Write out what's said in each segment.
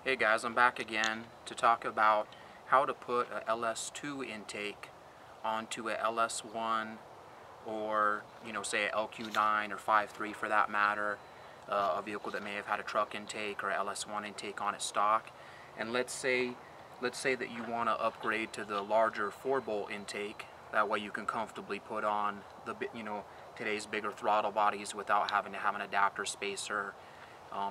Hey guys, I'm back again to talk about how to put a ls2 intake onto a ls1 or, say a lq9 or 5.3 for that matter, a vehicle that may have had a truck intake or a ls1 intake on its stock. And let's say that you want to upgrade to the larger 4-bolt intake. That way you can comfortably put on the today's bigger throttle bodies without having to have an adapter spacer.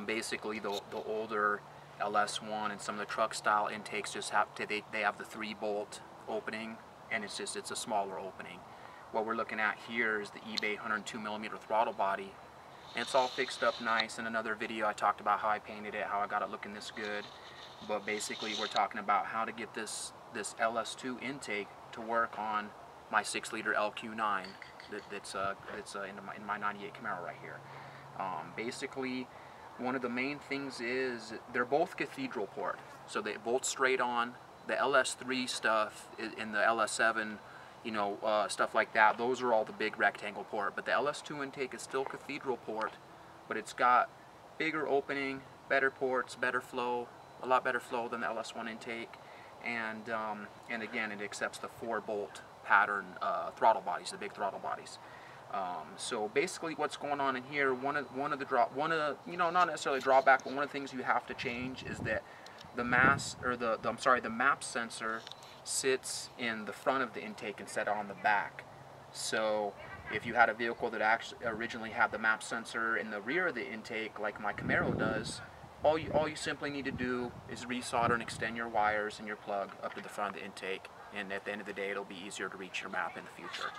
Basically the older ls1 and some of the truck style intakes just have they have the 3-bolt opening, and it's a smaller opening. What we're looking at here is the eBay 102mm throttle body, and it's all fixed up nice. In another video I talked about how I painted it, how I got it looking this good. But basically we're talking about how to get this ls2 intake to work on my 6-liter lq9 that's in my 98 Camaro right here. Basically, one of the main things is they're both cathedral port, so they bolt straight on. The ls3 stuff and the ls7, stuff like that, those are all the big rectangle port. But the ls2 intake is still cathedral port, but it's got bigger opening, better ports, better flow, a lot better flow than the ls1 intake, and again, it accepts the 4-bolt pattern throttle bodies, the big throttle bodies. So basically what's going on in here, not necessarily drawback, but one of the things you have to change is that the the map sensor sits in the front of the intake instead of on the back. So if you had a vehicle that actually originally had the map sensor in the rear of the intake, like my Camaro does, all you simply need to do is resolder and extend your wires and your plug up to the front of the intake, and at the end of the day it'll be easier to reach your map in the future.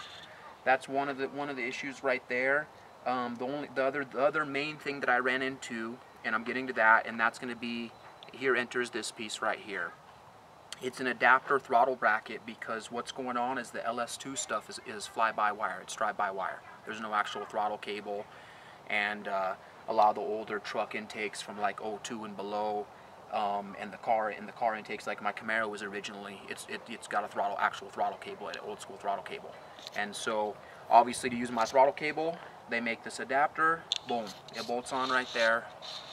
That's one of the issues right there. The other main thing that I ran into, and I'm getting to that, and that's going to be, here enters this piece right here. It's an adapter throttle bracket, because what's going on is the ls2 stuff is fly-by-wire, it's drive-by-wire. There's no actual throttle cable, and a lot of the older truck intakes from like 02 and below, and the car intakes like my Camaro was originally, it's got a actual throttle cable, an old school throttle cable. And so obviously to use my throttle cable, they make this adapter, boom, it bolts on right there.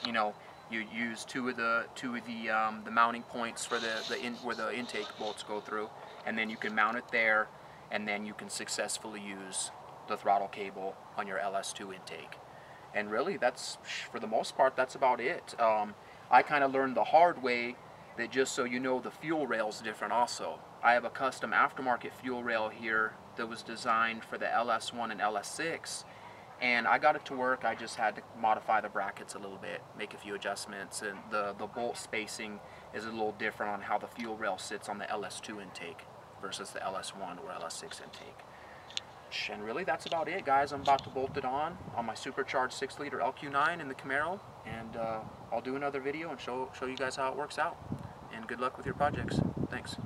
You use two of the mounting points for where the intake bolts go through, and then you can mount it there, and then you can successfully use the throttle cable on your ls2 intake. And really, that's, for the most part, that's about it. I kind of learned the hard way that, just so you know, the fuel rail's different also. I have a custom aftermarket fuel rail here that was designed for the ls1 and ls6, and I got it to work. I just had to modify the brackets a little bit, make a few adjustments, and the bolt spacing is a little different on how the fuel rail sits on the ls2 intake versus the ls1 or ls6 intake. And really, that's about it, guys. I'm about to bolt it on my supercharged 6-liter lq9 in the Camaro, and I'll do another video and show you guys how it works out. And good luck with your projects. Thanks.